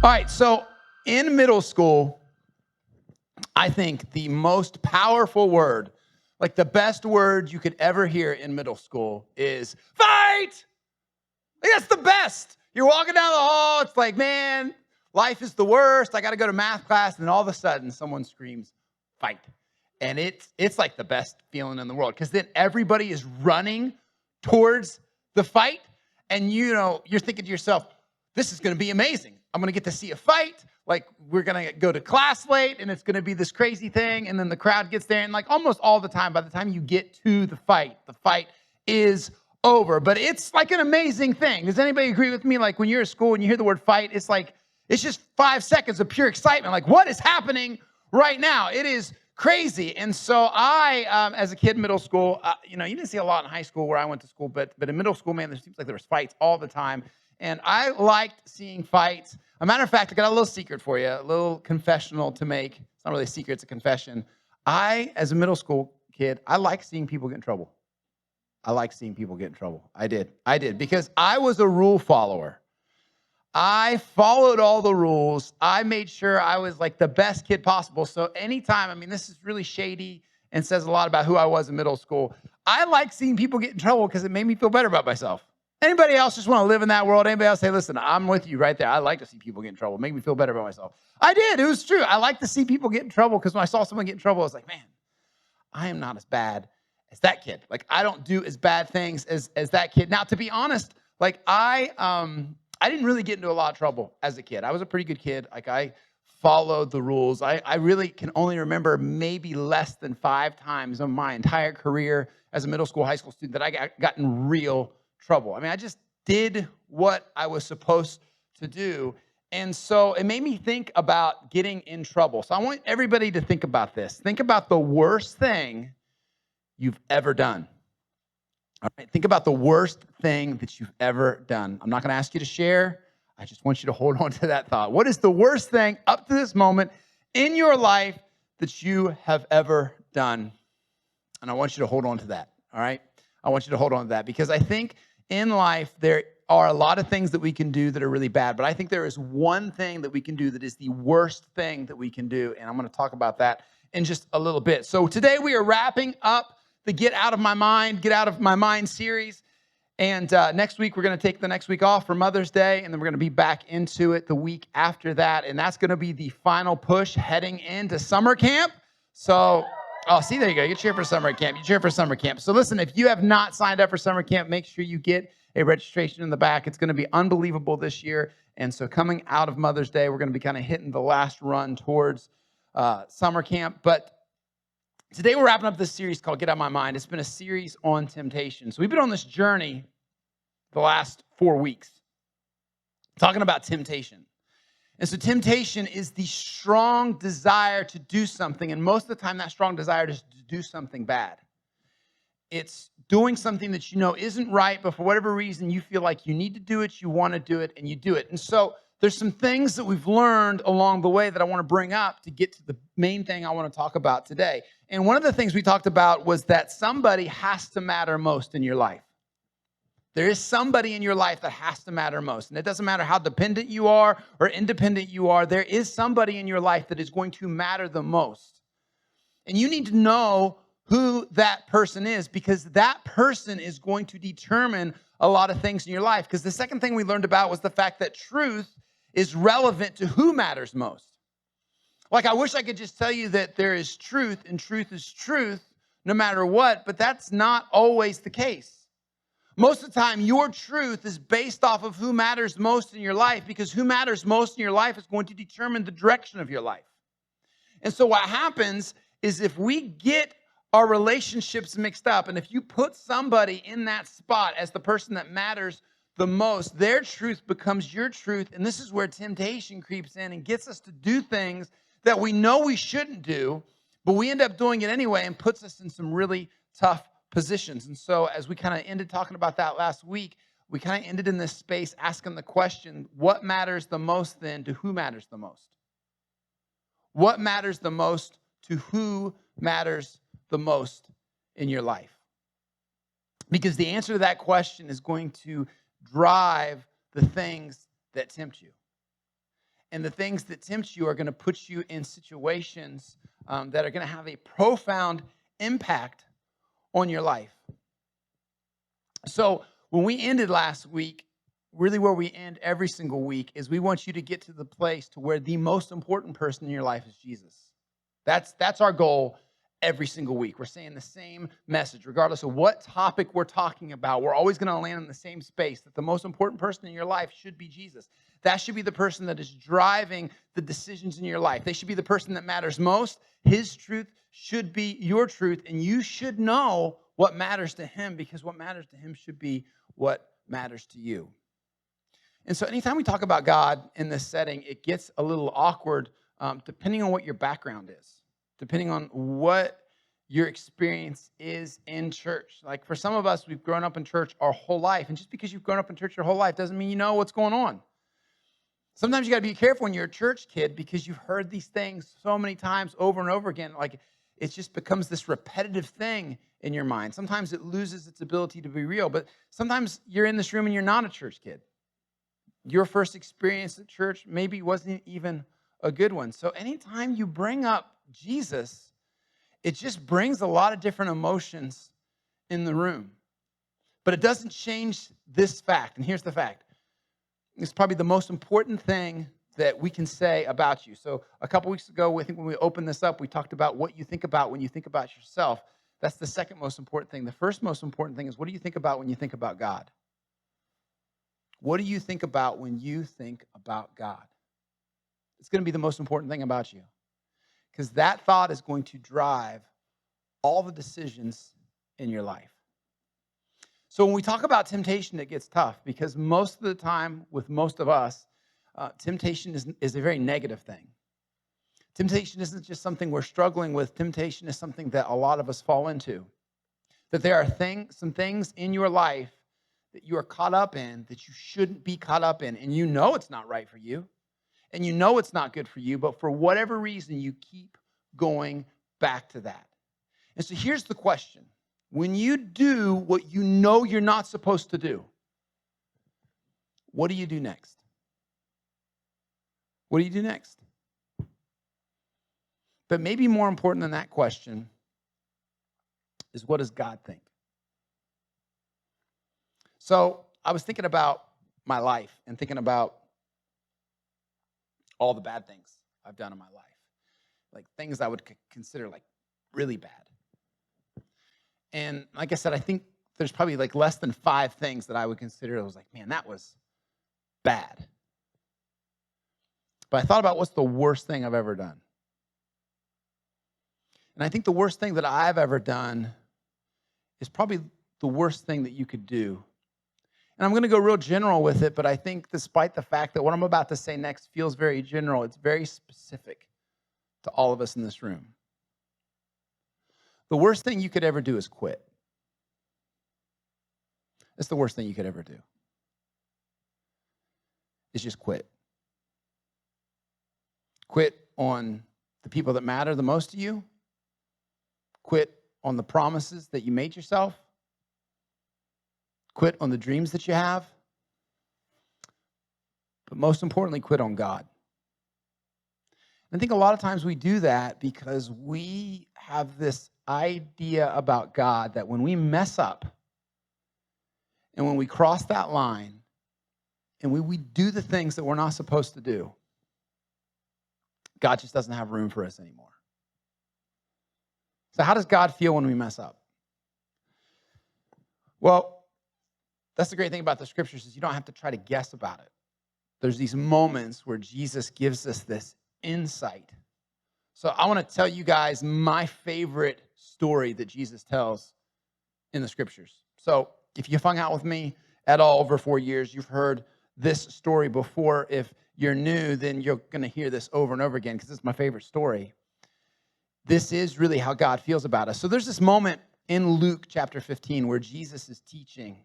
All right, so in middle school, I think the most powerful word, like the best word you could ever hear in middle school is fight. Like, that's the best. You're walking down the hall. It's like, man, life is the worst. I got to go to math class. And then all of a sudden, someone screams, fight. And it's like the best feeling in the world because then everybody is running towards the fight. And, you're thinking to yourself, this is going to be amazing. I'm going to get to see a fight. Like, we're going to go to class late, and it's going to be this crazy thing. And then the crowd gets there. And, like, almost all the time, by the time you get to the fight is over. But it's like an amazing thing. Does anybody agree with me? Like, when you're at school and you hear the word fight, it's like, it's just 5 seconds of pure excitement. Like, what is happening right now? It is crazy. And so I, as a kid in middle school, you didn't see a lot in high school where I went to school, but in middle school, man, there seems like there was fights all the time. And I liked seeing fights. A matter of fact, I got a little secret for you, a little confessional to make. It's not really a secret, it's a confession. As a middle school kid, I like seeing people get in trouble. I did because I was a rule follower. I followed all the rules. I made sure I was like the best kid possible. So anytime, this is really shady and says a lot about who I was in middle school. I like seeing people get in trouble because it made me feel better about myself. Anybody else just want to live in that world? Anybody else say, listen, I'm with you right there. I like to see people get in trouble. Make me feel better about myself. I did. It was true. I like to see people get in trouble because when I saw someone get in trouble, I was like, man, I am not as bad as that kid. Like, I don't do as bad things as that kid. Now, to be honest, like I didn't really get into a lot of trouble as a kid. I was a pretty good kid. Like, I followed the rules. I really can only remember maybe less than 5 times in my entire career as a middle school, high school student that I got in real trouble. I just did what I was supposed to do. And so it made me think about getting in trouble. So I want everybody to think about this. Think about the worst thing you've ever done. All right, think about the worst thing that you've ever done. I'm not going to ask you to share. I just want you to hold on to that thought. What is the worst thing up to this moment in your life that you have ever done? And I want you to hold on to that, all right? I want you to hold on to that because I think in life there are a lot of things that we can do that are really bad, but I think there is one thing that we can do that is the worst thing that we can do, and I'm going to talk about that in just a little bit. So today we are wrapping up the Get Out of My Mind series. And next week, we're going to take the next week off for Mother's Day, and then we're going to be back into it the week after that. And that's going to be the final push heading into summer camp. So, there you go. You cheer for summer camp. So listen, if you have not signed up for summer camp, make sure you get a registration in the back. It's going to be unbelievable this year. And so coming out of Mother's Day, we're going to be kind of hitting the last run towards summer camp. But today we're wrapping up this series called Get Out of My Mind. It's been a series on temptation. So we've been on this journey the last 4 weeks talking about temptation. And so temptation is the strong desire to do something. And most of the time that strong desire is to do something bad. It's doing something that you know isn't right, but for whatever reason you feel like you need to do it, you want to do it, and you do it. And so there's some things that we've learned along the way that I want to bring up to get to the main thing I want to talk about today. And one of the things we talked about was that somebody has to matter most in your life. There is somebody in your life that has to matter most. And it doesn't matter how dependent you are or independent you are. There is somebody in your life that is going to matter the most. And you need to know who that person is because that person is going to determine a lot of things in your life. Because the second thing we learned about was the fact that truth is relevant to who matters most. Like, I wish I could just tell you that there is truth and truth is truth no matter what, but that's not always the case. Most of the time, your truth is based off of who matters most in your life because who matters most in your life is going to determine the direction of your life. And so what happens is if we get our relationships mixed up and if you put somebody in that spot as the person that matters the most, their truth becomes your truth. And this is where temptation creeps in and gets us to do things that we know we shouldn't do, but we end up doing it anyway and puts us in some really tough positions. And so as we kind of ended talking about that last week, we kind of ended in this space asking the question, what matters the most then to who matters the most? What matters the most to who matters the most in your life? Because the answer to that question is going to drive the things that tempt you. And the things that tempt you are going to put you in situations that are going to have a profound impact on your life. So when we ended last week, really where we end every single week is we want you to get to the place to where the most important person in your life is Jesus. That's our goal every single week. We're saying the same message, regardless of what topic we're talking about. We're always going to land in the same space, that the most important person in your life should be Jesus. That should be the person that is driving the decisions in your life. They should be the person that matters most. His truth should be your truth, and you should know what matters to him, because what matters to him should be what matters to you. And so anytime we talk about God in this setting, it gets a little awkward depending on what your background is, depending on what your experience is in church. Like for some of us, we've grown up in church our whole life. And just because you've grown up in church your whole life doesn't mean you know what's going on. Sometimes you got to be careful when you're a church kid, because you've heard these things so many times over and over again. Like it just becomes this repetitive thing in your mind. Sometimes it loses its ability to be real. But sometimes you're in this room and you're not a church kid. Your first experience at church maybe wasn't even a good one. So anytime you bring up Jesus, it just brings a lot of different emotions in the room. But it doesn't change this fact. And here's the fact. It's probably the most important thing that we can say about you. So a couple weeks ago, I think when we opened this up, we talked about what you think about when you think about yourself. That's the second most important thing. The first most important thing is, what do you think about when you think about God? What do you think about when you think about God? It's going to be the most important thing about you, because that thought is going to drive all the decisions in your life. So when we talk about temptation, it gets tough, because most of the time with most of us, temptation is a very negative thing. Temptation isn't just something we're struggling with. Temptation is something that a lot of us fall into. That there are some things in your life that you are caught up in that you shouldn't be caught up in. And you know it's not right for you. And you know it's not good for you. But for whatever reason, you keep going back to that. And so here's the question. When you do what you know you're not supposed to do, what do you do next? What do you do next? But maybe more important than that question is, what does God think? So I was thinking about my life and thinking about all the bad things I've done in my life, like things I would consider like really bad. And like I said, I think there's probably like less than 5 things that I would consider. I was like, man, that was bad. But I thought about, what's the worst thing I've ever done? And I think the worst thing that I've ever done is probably the worst thing that you could do. And I'm going to go real general with it, but I think despite the fact that what I'm about to say next feels very general, it's very specific to all of us in this room. The worst thing you could ever do is quit. That's the worst thing you could ever do. Is just quit. Quit on the people that matter the most to you. Quit on the promises that you made yourself. Quit on the dreams that you have. But most importantly, quit on God. And I think a lot of times we do that because we have this idea about God that when we mess up and when we cross that line and we do the things that we're not supposed to do, God just doesn't have room for us anymore. So how does God feel when we mess up? Well, that's the great thing about the scriptures, is you don't have to try to guess about it. There's these moments where Jesus gives us this insight. So I want to tell you guys my favorite story that Jesus tells in the scriptures. So if you've hung out with me at all over 4 years, you've heard this story before. If you're new, then you're going to hear this over and over again, because it's my favorite story. This is really how God feels about us. So there's this moment in Luke chapter 15 where Jesus is teaching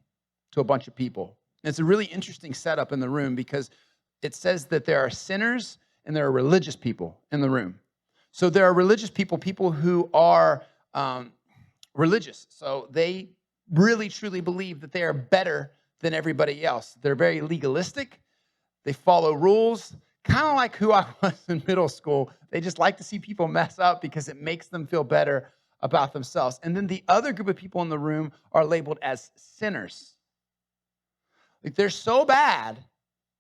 to a bunch of people. And it's a really interesting setup in the room, because it says that there are sinners and there are religious people in the room. So there are religious people, people who are religious. So they really, truly believe that they are better than everybody else. They're very legalistic. They follow rules. kind of like who I was in middle school. They just like to see people mess up because it makes them feel better about themselves. And then the other group of people in the room are labeled as sinners. Like they're so bad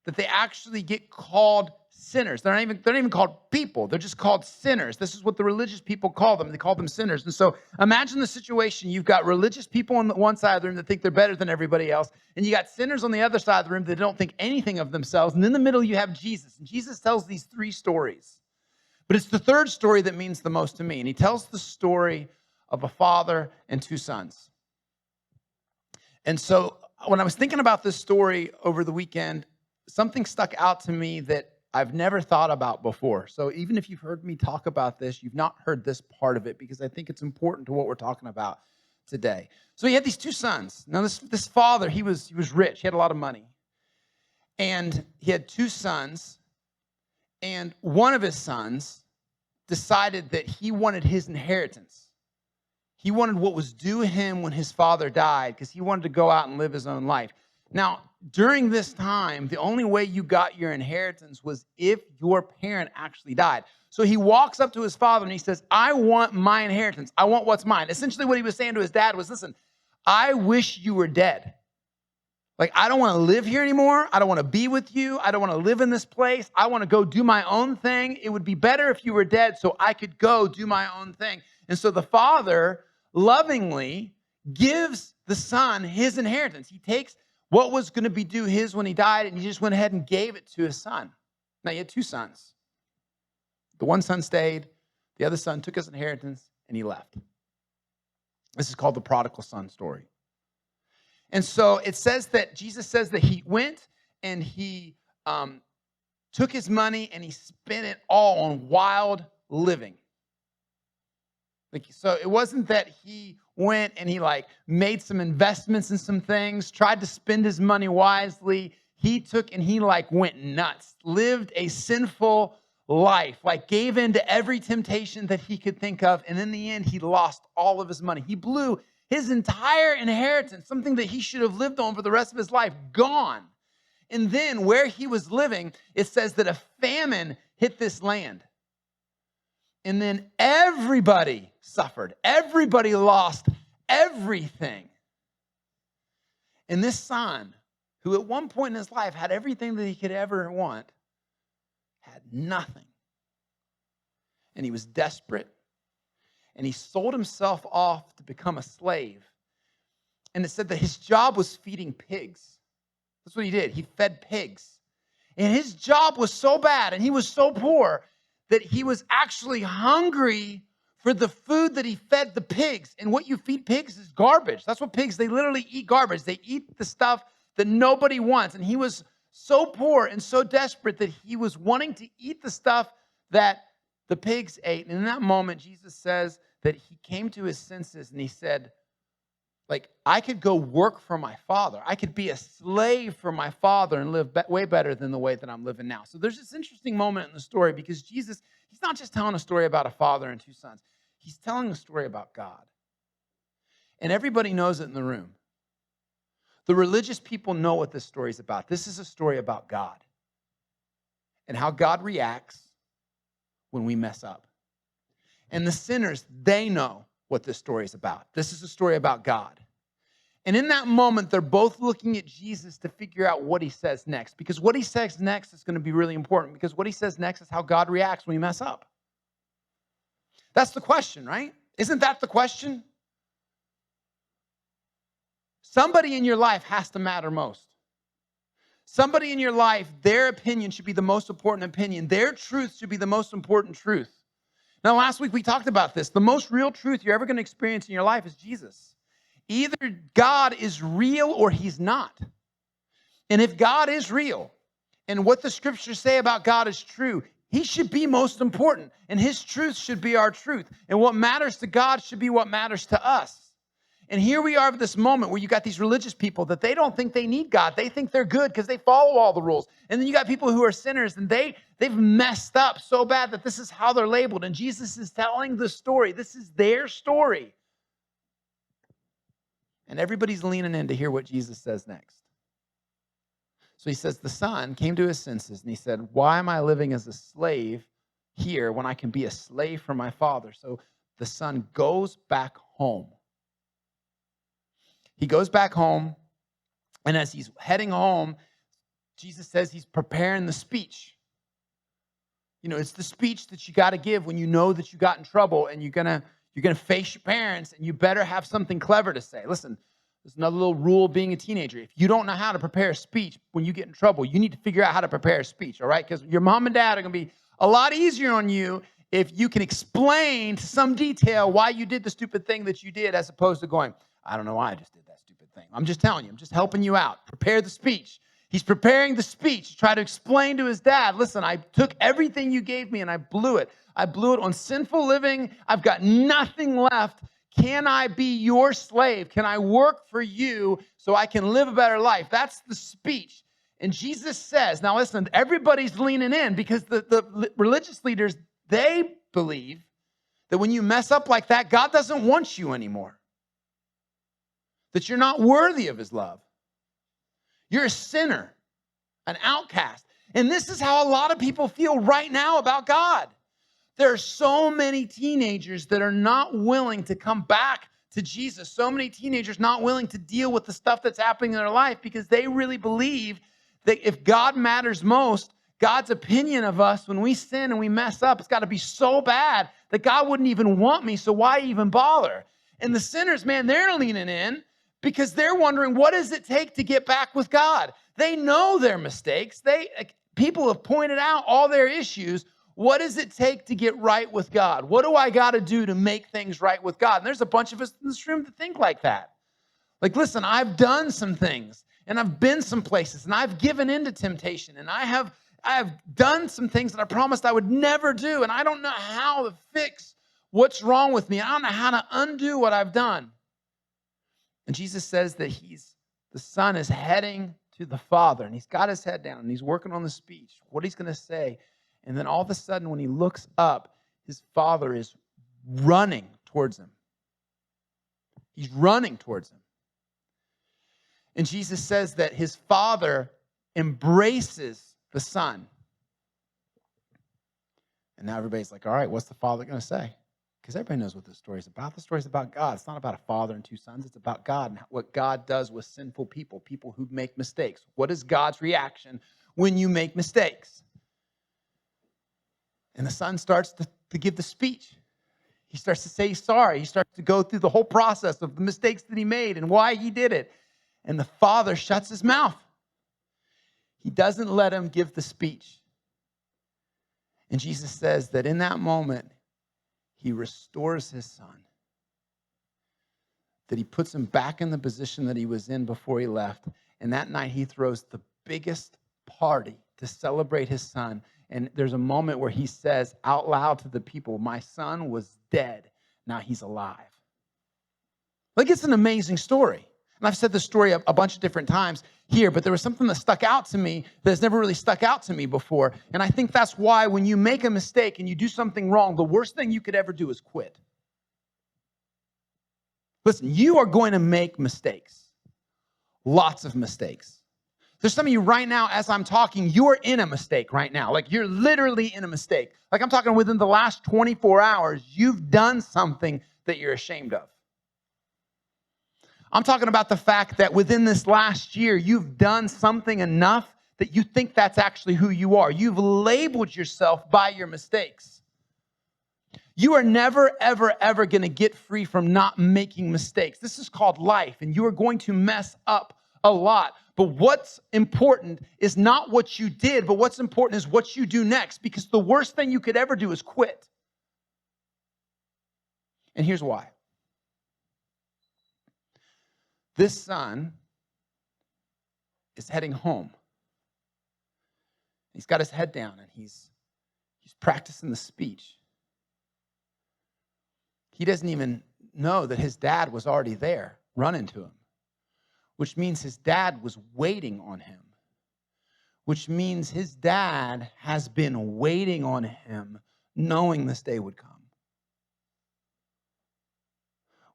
that they actually get called sinners. They're not even called people. They're just called sinners. This is what the religious people call them. They call them sinners. And so imagine the situation. You've got religious people on the one side of the room that think they're better than everybody else. And you got sinners on the other side of the room that don't think anything of themselves. And in the middle, you have Jesus. And Jesus tells these three stories. But it's the third story that means the most to me. And he tells the story of a father and two sons. And so when I was thinking about this story over the weekend, something stuck out to me that I've never thought about before. So even if you've heard me talk about this, you've not heard this part of it because I think it's important to what we're talking about today. So he had these two sons. Now this father, he was rich. He had a lot of money. And he had two sons. And one of his sons decided that he wanted his inheritance. He wanted what was due him when his father died because he wanted to go out and live his own life. Now, during this time, the only way you got your inheritance was if your parent actually died. So he walks up to his father and he says, I want my inheritance. I want what's mine. Essentially what he was saying to his dad was, listen, I wish you were dead. Like, I don't want to live here anymore. I don't want to be with you. I don't want to live in this place. I want to go do my own thing. It would be better if you were dead so I could go do my own thing. And so the father lovingly gives the son his inheritance. He takes what was going to be due his when he died, and he just went ahead and gave it to his son. Now, he had two sons. The one son stayed. The other son took his inheritance, and he left. This is called the prodigal son story. And so it says that Jesus says that he went and he took his money and he spent it all on wild living. So it wasn't that he went and he made some investments in some things, tried to spend his money wisely. He took and he went nuts, lived a sinful life, gave in to every temptation that he could think of. And in the end, he lost all of his money. He blew his entire inheritance, something that he should have lived on for the rest of his life, gone. And then where he was living, it says that a famine hit this land. And then everybody suffered. Everybody lost everything. And this son, who at one point in his life had everything that he could ever want, had nothing. And he was desperate. And he sold himself off to become a slave. And it said that his job was feeding pigs. That's what he did. He fed pigs. And his job was so bad and he was so poor that he was actually hungry for the food that he fed the pigs. And what you feed pigs is garbage. That's what pigs, they literally eat garbage. They eat the stuff that nobody wants. And he was so poor and so desperate that he was wanting to eat the stuff that the pigs ate. And in that moment, Jesus says that he came to his senses and he said, I could go work for my father. I could be a slave for my father and live way better than the way that I'm living now. So there's this interesting moment in the story because Jesus, he's not just telling a story about a father and two sons. He's telling a story about God. And everybody knows it in the room. The religious people know what this story is about. This is a story about God and how God reacts when we mess up. And the sinners, they know what this story is about. This is a story about God. And in that moment, they're both looking at Jesus to figure out what he says next. Because what he says next is going to be really important. Because what he says next is how God reacts when we mess up. That's the question, right? Isn't that the question? Somebody in your life has to matter most. Somebody in your life, their opinion should be the most important opinion. Their truth should be the most important truth. Now, last week we talked about this. The most real truth you're ever going to experience in your life is Jesus. Either God is real or he's not. And if God is real and what the scriptures say about God is true, he should be most important. And his truth should be our truth. And what matters to God should be what matters to us. And here we are at this moment where you got these religious people that they don't think they need God. They think they're good because they follow all the rules. And then you got people who are sinners and they've messed up so bad that this is how they're labeled. And Jesus is telling the story. This is their story. And everybody's leaning in to hear what Jesus says next. So he says the son came to his senses and he said, why am I living as a slave here when I can be a slave for my father? So the son goes back home. He goes back home, and as he's heading home, Jesus says he's preparing the speech. You know, it's the speech that you got to give when you know that you got in trouble and you're gonna face your parents, and you better have something clever to say. Listen, there's another little rule of being a teenager. If you don't know how to prepare a speech when you get in trouble, you need to figure out how to prepare a speech, all right? Because your mom and dad are gonna be a lot easier on you if you can explain to some detail why you did the stupid thing that you did, as opposed to going, I don't know why I just did that stupid thing. I'm just telling you, I'm just helping you out. Prepare the speech. He's preparing the speech to try to explain to his dad, listen, I took everything you gave me and I blew it. I blew it on sinful living. I've got nothing left. Can I be your slave? Can I work for you so I can live a better life? That's the speech. And Jesus says, now listen, everybody's leaning in because the religious leaders, they believe that when you mess up like that, God doesn't want you anymore. That you're not worthy of his love. You're a sinner, an outcast. And this is how a lot of people feel right now about God. There are so many teenagers that are not willing to come back to Jesus. So many teenagers not willing to deal with the stuff that's happening in their life because they really believe that if God matters most, God's opinion of us when we sin and we mess up, it's got to be so bad that God wouldn't even want me, so why even bother? And the sinners, man, they're leaning in because they're wondering, what does it take to get back with God? They know their mistakes. People have pointed out all their issues. What does it take to get right with God? What do I got to do to make things right with God? And there's a bunch of us in this room that think like that. Like, listen, I've done some things, and I've been some places, and I've given into temptation, and I have done some things that I promised I would never do, and I don't know how to fix what's wrong with me. I don't know how to undo what I've done. And Jesus says that the son is heading to the father, and he's got his head down, and he's working on the speech, what he's going to say. And then all of a sudden, when he looks up, his father is running towards him. He's running towards him. And Jesus says that his father embraces the son. And now everybody's like, all right, what's the father going to say? Because everybody knows what the story's about. The story's about God. It's not about a father and two sons. It's about God and what God does with sinful people, people who make mistakes. What is God's reaction when you make mistakes? And the son starts to give the speech. He starts to say sorry. He starts to go through the whole process of the mistakes that he made and why he did it. And the father shuts his mouth. He doesn't let him give the speech. And Jesus says that in that moment, he restores his son. That he puts him back in the position that he was in before he left. And that night he throws the biggest party to celebrate his son. And there's a moment where he says out loud to the people, my son was dead, now he's alive. Like, it's an amazing story. And I've said this story a bunch of different times here, but there was something that stuck out to me that's never really stuck out to me before. And I think that's why when you make a mistake and you do something wrong, the worst thing you could ever do is quit. Listen, you are going to make mistakes. Lots of mistakes. There's some of you right now, as I'm talking, you're in a mistake right now. Like, you're literally in a mistake. Like, I'm talking within the last 24 hours, you've done something that you're ashamed of. I'm talking about the fact that within this last year, you've done something enough that you think that's actually who you are. You've labeled yourself by your mistakes. You are never, ever, ever going to get free from not making mistakes. This is called life, and you are going to mess up a lot. But what's important is not what you did, but what's important is what you do next, because the worst thing you could ever do is quit. And here's why. This son is heading home. He's got his head down, and he's practicing the speech. He doesn't even know that his dad was already there, running to him, which means his dad was waiting on him, which means his dad has been waiting on him, knowing this day would come.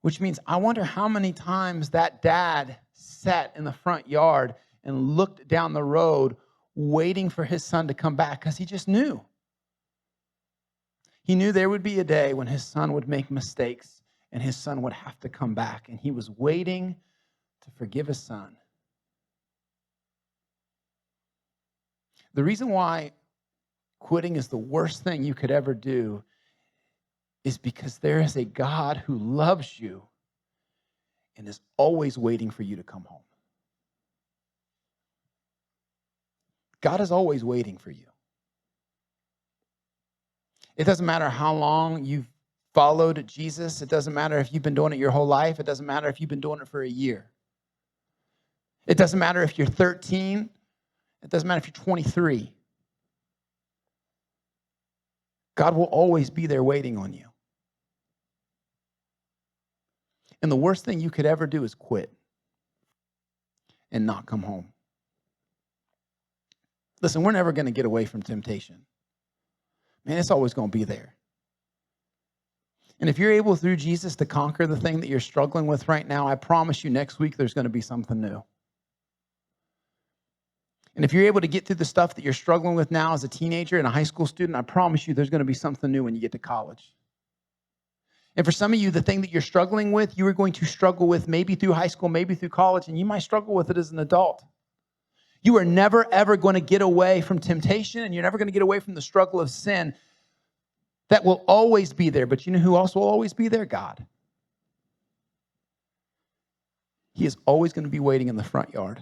Which means I wonder how many times that dad sat in the front yard and looked down the road waiting for his son to come back because he just knew. He knew there would be a day when his son would make mistakes and his son would have to come back. And he was waiting to forgive his son. The reason why quitting is the worst thing you could ever do is because there is a God who loves you and is always waiting for you to come home. God is always waiting for you. It doesn't matter how long you've followed Jesus. It doesn't matter if you've been doing it your whole life. It doesn't matter if you've been doing it for a year. It doesn't matter if you're 13. It doesn't matter if you're 23. God will always be there waiting on you. And the worst thing you could ever do is quit and not come home. Listen, we're never going to get away from temptation. Man, it's always going to be there. And if you're able through Jesus to conquer the thing that you're struggling with right now, I promise you next week there's going to be something new. And if you're able to get through the stuff that you're struggling with now as a teenager and a high school student, I promise you there's going to be something new when you get to college. And for some of you, the thing that you're struggling with, you are going to struggle with maybe through high school, maybe through college, and you might struggle with it as an adult. You are never, ever going to get away from temptation, and you're never going to get away from the struggle of sin. That will always be there. But you know who else will always be there? God. He is always going to be waiting in the front yard,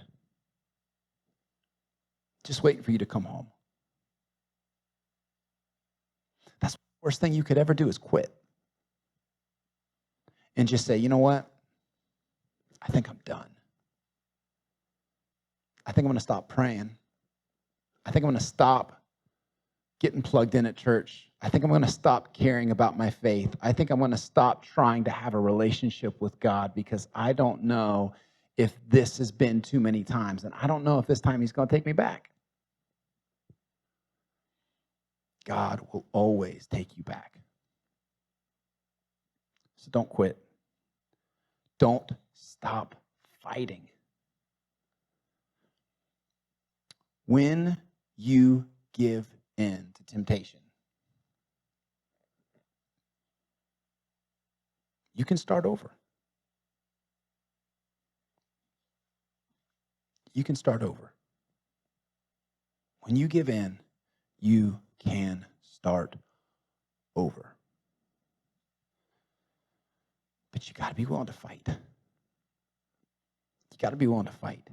just waiting for you to come home. That's the worst thing you could ever do is quit. And just say, you know what? I think I'm done. I think I'm going to stop praying. I think I'm going to stop getting plugged in at church. I think I'm going to stop caring about my faith. I think I'm going to stop trying to have a relationship with God because I don't know if this has been too many times. And I don't know if this time he's going to take me back. God will always take you back. So don't quit. Don't stop fighting. When you give in to temptation, you can start over. You can start over. When you give in, you can start over. But you got to be willing to fight. You got to be willing to fight.